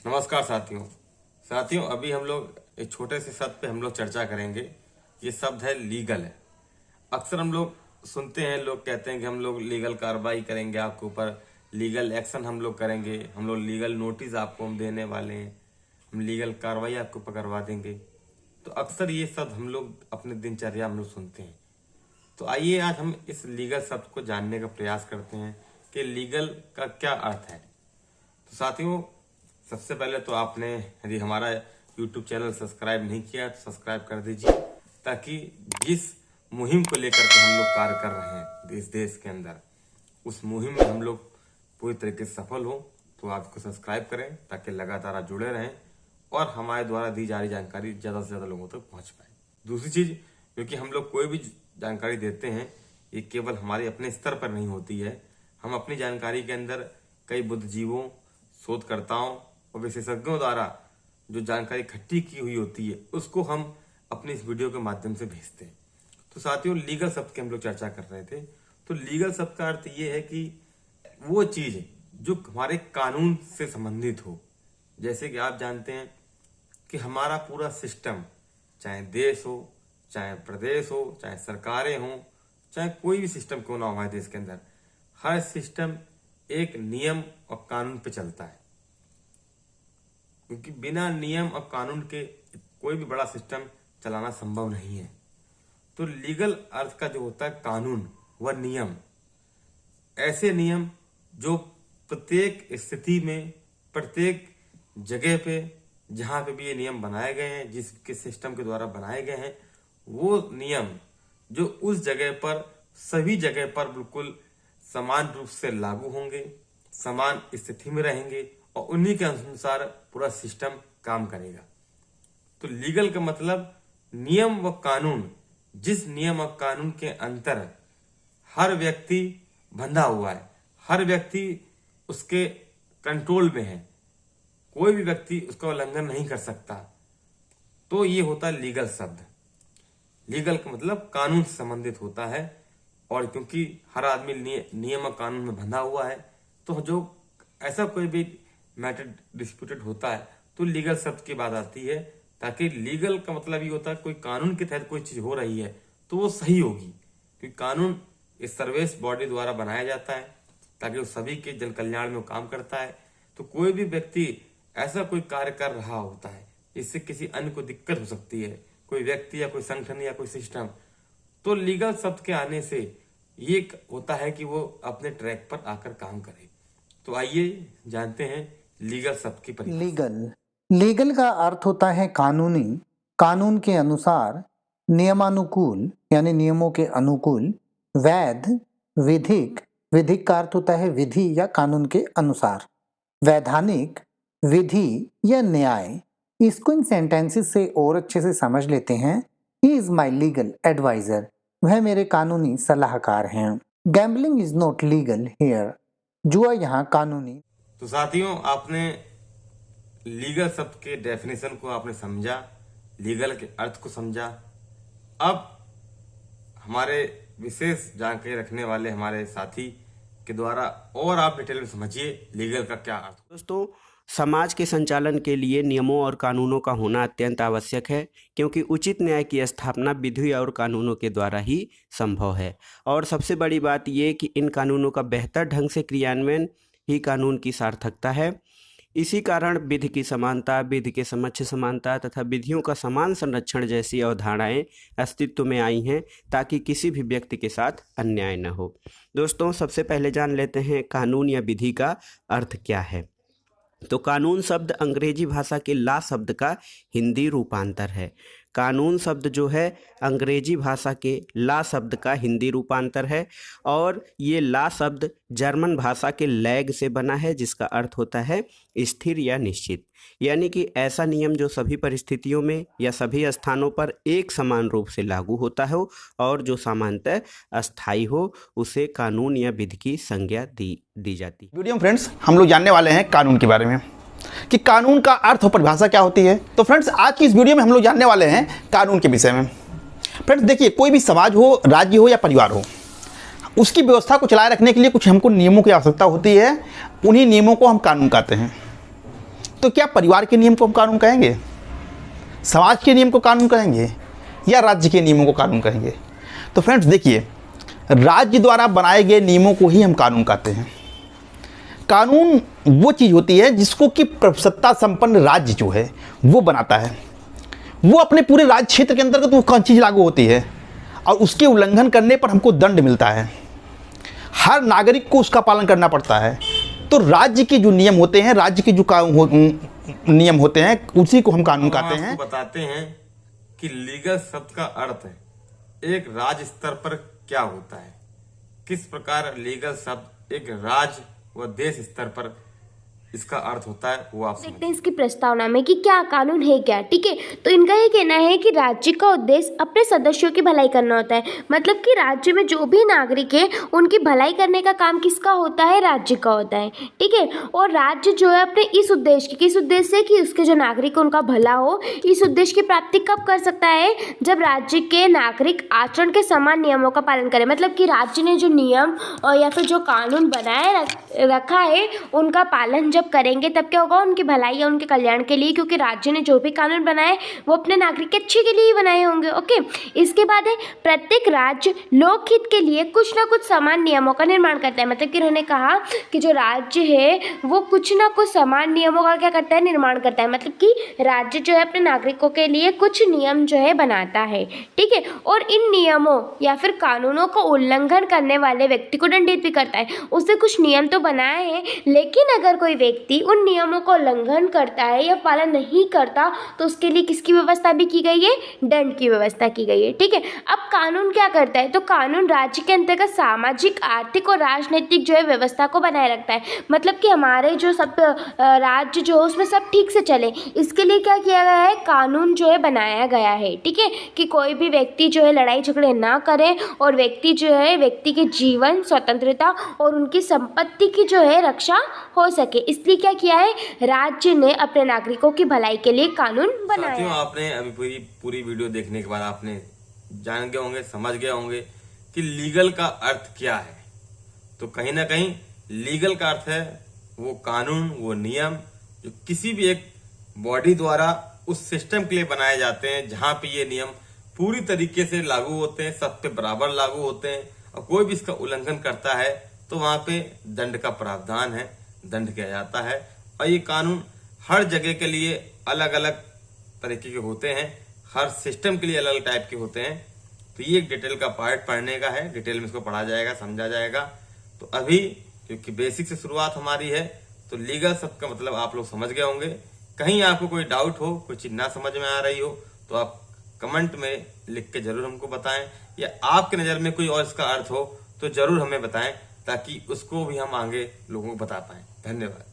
नमस्कार साथियों अभी हम लोग एक छोटे से शब्द पे हम लोग चर्चा करेंगे। ये शब्द है लीगल है। अक्सर हम लोग सुनते हैं, लोग कहते हैं कि हम लोग लीगल कार्रवाई करेंगे, आपके ऊपर लीगल एक्शन हम लोग करेंगे, हम लोग लीगल नोटिस आपको हम देने वाले हैं, हम लीगल कार्रवाई आपको ऊपर करवा देंगे। तो अक्सर ये शब्द हम लोग अपने दिनचर्या में लोग सुनते हैं। तो आइए आज हम इस लीगल शब्द को जानने का प्रयास करते हैं कि लीगल का क्या अर्थ है। तो साथियों, सबसे पहले तो आपने यदि हमारा YouTube चैनल सब्सक्राइब नहीं किया तो सब्सक्राइब कर दीजिए, ताकि जिस मुहिम को लेकर के हम लोग कार्य कर रहे हैं इस देश के अंदर, उस मुहिम में हम लोग पूरी तरीके से सफल हो। तो आप इसको सब्सक्राइब करें ताकि लगातार आप जुड़े रहें और हमारे द्वारा दी जा रही जानकारी ज़्यादा से ज़्यादा लोगों तक पहुँच पाए। दूसरी चीज़, क्योंकि हम लोग कोई भी जानकारी देते हैं ये केवल हमारे अपने स्तर पर नहीं होती है। हम अपनी जानकारी के अंदर कई बुद्धिजीवों, शोधकर्ताओं और विशेषज्ञों द्वारा जो जानकारी इकट्ठी की हुई होती है उसको हम अपने इस वीडियो के माध्यम से भेजते हैं। तो साथियों, लीगल शब्द की हम लोग चर्चा कर रहे थे। तो लीगल शब्द का अर्थ ये है कि वो चीज जो हमारे कानून से संबंधित हो। जैसे कि आप जानते हैं कि हमारा पूरा सिस्टम, चाहे देश हो, चाहे प्रदेश हो, चाहे सरकारें हो, चाहे कोई भी सिस्टम क्यों ना हो हमारे देश के अंदर, हर सिस्टम एक नियम और कानून पे चलता है। क्योंकि बिना नियम और कानून के कोई भी बड़ा सिस्टम चलाना संभव नहीं है। तो लीगल अर्थ का जो होता है कानून व नियम, ऐसे नियम जो प्रत्येक स्थिति में, प्रत्येक जगह पे, जहां पे भी ये नियम बनाए गए हैं, जिसके सिस्टम के द्वारा बनाए गए हैं, वो नियम जो उस जगह पर, सभी जगह पर बिल्कुल समान रूप से लागू होंगे, समान स्थिति में रहेंगे और उन्हीं के अनुसार पूरा सिस्टम काम करेगा। तो लीगल का मतलब नियम व कानून, जिस नियम और कानून के अंतर हर व्यक्ति बंधा हुआ है, हर व्यक्ति उसके कंट्रोल में है, कोई भी व्यक्ति उसका उल्लंघन नहीं कर सकता। तो ये होता है लीगल शब्द। लीगल का मतलब कानून से संबंधित होता है। और क्योंकि हर आदमी नियम और कानून में बंधा हुआ है, तो जो ऐसा कोई भी मैटर डिस्प्यूटेड होता है तो लीगल शब्द की बात आती है। ताकि लीगल का मतलब ये होता है कोई कानून के तहत कोई चीज हो रही है तो वो सही होगी, क्योंकि कानून इस सर्विस बॉडी द्वारा बनाया जाता है ताकि वो सभी के जन कल्याण में वो काम करता है। तो कोई भी व्यक्ति ऐसा कोई कार्य कर रहा होता है जिससे किसी अन्य को दिक्कत हो सकती है, कोई व्यक्ति या कोई संगठन या कोई सिस्टम, तो लीगल शब्द के आने से ये होता है कि वो अपने ट्रैक पर आकर काम करे। तो आइए जानते हैं लीगल शब्द की परिभाषा। लीगल का अर्थ होता है कानूनी, कानून के अनुसार, नियमानुकूल यानी नियमों के अनुकूल, वैध, विधिक, विधिक का अर्थ होता है विधि या कानून के अनुसार, वैधानिक, विधि या न्याय। इसको इन सेंटेंसेस से और अच्छे से समझ लेते हैं। He is my legal adviser, वह मेरे कानूनी सलाहकार हैं। Gambling is not legal here, जुआ यहाँ कानूनी। तो साथियों, आपने लीगल शब्द के डेफिनेशन को आपने समझा, लीगल के अर्थ को समझा। अब हमारे विशेष जानकारी रखने वाले हमारे साथी के द्वारा और आप डिटेल में समझिए लीगल का क्या अर्थ। दोस्तों, समाज के संचालन के लिए नियमों और कानूनों का होना अत्यंत आवश्यक है, क्योंकि उचित न्याय की स्थापना विधि और कानूनों के द्वारा ही संभव है। और सबसे बड़ी बात यह कि इन कानूनों का बेहतर ढंग से क्रियान्वयन ही कानून की सार्थकता है। इसी कारण विधि की समानता, विधि के समक्ष समानता तथा विधियों का समान संरक्षण जैसी अवधारणाएं अस्तित्व में आई हैं, ताकि किसी भी व्यक्ति के साथ अन्याय न हो। दोस्तों, सबसे पहले जान लेते हैं कानून या विधि का अर्थ क्या है। तो कानून शब्द अंग्रेजी भाषा के ला शब्द का हिंदी रूपांतर है। कानून शब्द जो है अंग्रेजी भाषा के ला शब्द का हिंदी रूपांतर है, और ये ला शब्द जर्मन भाषा के लैग से बना है, जिसका अर्थ होता है स्थिर या निश्चित। यानी कि ऐसा नियम जो सभी परिस्थितियों में या सभी स्थानों पर एक समान रूप से लागू होता हो और जो सामान्यतः अस्थायी हो, उसे कानून या विधि की संज्ञा दी जाती है। वीडियो में फ्रेंड्स हम लोग जानने वाले हैं कानून के बारे में कि कानून का अर्थ और परिभाषा क्या होती है। तो फ्रेंड्स, आज की इस वीडियो में हम लोग जानने वाले हैं कानून के विषय में। फ्रेंड्स देखिए, कोई भी समाज हो, राज्य हो या परिवार हो, उसकी व्यवस्था को चलाए रखने के लिए कुछ हमको नियमों की आवश्यकता होती है। उन्हीं नियमों को हम कानून कहते हैं। तो क्या परिवार के नियम को हम कानून कहेंगे, समाज के नियम को कानून कहेंगे, या राज्य के नियमों को कानून कहेंगे? तो फ्रेंड्स देखिए, राज्य द्वारा बनाए गए नियमों को ही हम कानून कहते हैं। कानून वो चीज़ होती है जिसको कि सत्ता संपन्न राज्य जो है वो बनाता है। वो अपने पूरे राज्य क्षेत्र के अंतर्गत वो कौन चीज़ लागू होती है और उसके उल्लंघन करने पर हमको दंड मिलता है। हर नागरिक को उसका पालन करना पड़ता है। तो राज्य के जो नियम होते हैं, राज्य के जो नियम होते हैं, उसी को हम कानून कहते हैं। बताते हैं कि लीगल शब्द का अर्थ है एक राज्य स्तर पर क्या होता है, किस प्रकार लीगल शब्द एक राज्य व देश स्तर पर इसका अर्थ होता है, वो आप देखते हैं इसकी प्रस्तावना में कि क्या कानून है क्या। ठीक है, तो इनका ये कहना है कि राज्य का उद्देश्य अपने सदस्यों की भलाई करना होता है। मतलब कि राज्य में जो भी नागरिक है उनकी भलाई करने का काम किसका होता है, राज्य का होता है। ठीक है, और राज्य जो है अपने इस उद्देश्य किस उद्देश्य से कि उसके जो नागरिक है उनका भला हो, इस उद्देश्य की प्राप्ति कब कर सकता है, जब राज्य के नागरिक आचरण के समान नियमों का पालन करें। मतलब कि राज्य ने जो नियम या फिर जो कानून बनाए रखा है उनका पालन जब करेंगे तब क्या होगा, उनकी भलाई या उनके कल्याण के लिए, क्योंकि राज्य ने जो भी कानून बनाए वो अपने नागरिक के अच्छे के लिए ही बनाए होंगे। ओके, इसके बाद है प्रत्येक राज्य लोकहित के लिए कुछ ना कुछ समान नियमों का निर्माण करता है। मतलब कि उन्होंने कहा कि जो राज्य है वो कुछ ना कुछ समान नियमों का क्या करता है, निर्माण करता है। मतलब कि राज्य जो है अपने नागरिकों के लिए कुछ नियम जो है बनाता है। ठीक है, और इन नियमों या फिर कानूनों का उल्लंघन करने वाले व्यक्ति को दंडित भी करता है। उसने कुछ नियम तो बनाए हैं, लेकिन अगर कोई व्यक्ति उन नियमों का उल्लंघन करता है या पालन नहीं करता तो उसके लिए किसकी व्यवस्था भी की गई है, दंड की व्यवस्था की गई है। ठीक है, अब कानून क्या करता है, तो कानून राज्य के अंतर्गत सामाजिक, आर्थिक और राजनीतिक जो है व्यवस्था को बनाए रखता है। मतलब कि हमारे जो सब राज्य जो उसमें सब ठीक से चले, इसके लिए क्या किया गया है, कानून जो है बनाया गया है। ठीक है, कि कोई भी व्यक्ति जो है लड़ाई झगड़े ना करे और व्यक्ति जो है व्यक्ति के जीवन, स्वतंत्रता और उनकी संपत्ति की जो है रक्षा हो सके। इसलिए क्या किया है, राज्य ने अपने नागरिकों की भलाई के लिए कानून बनाया। साथियों, आपने अभी पूरी वीडियो देखने के बाद आपने जान गए होंगे, समझ गए होंगे कि लीगल का अर्थ क्या है। तो कहीं ना कहीं लीगल का अर्थ है वो कानून, वो नियम जो किसी भी एक बॉडी द्वारा उस सिस्टम के लिए बनाए जाते हैं जहां पे ये नियम पूरी तरीके से लागू होते हैं, सब पे बराबर लागू होते हैं, और कोई भी इसका उल्लंघन करता है तो वहां पे दंड का प्रावधान है, दंड किया जाता है। और ये कानून हर जगह के लिए अलग अलग तरीके के होते हैं, हर सिस्टम के लिए अलग अलग टाइप के होते हैं। तो ये एक डिटेल का पार्ट पढ़ने का है, डिटेल में इसको पढ़ा जाएगा, समझा जाएगा। तो अभी क्योंकि बेसिक से शुरुआत हमारी है तो लीगल शब्द का मतलब आप लोग समझ गए होंगे। कहीं आपको कोई डाउट हो, कोई चीज ना समझ में आ रही हो तो आप कमेंट में लिख के जरूर हमको बताएं, या आपके नजर में कोई और इसका अर्थ हो तो जरूर हमें बताएं ताकि उसको भी हम आगे लोगों को बता पाएं। धन्यवाद।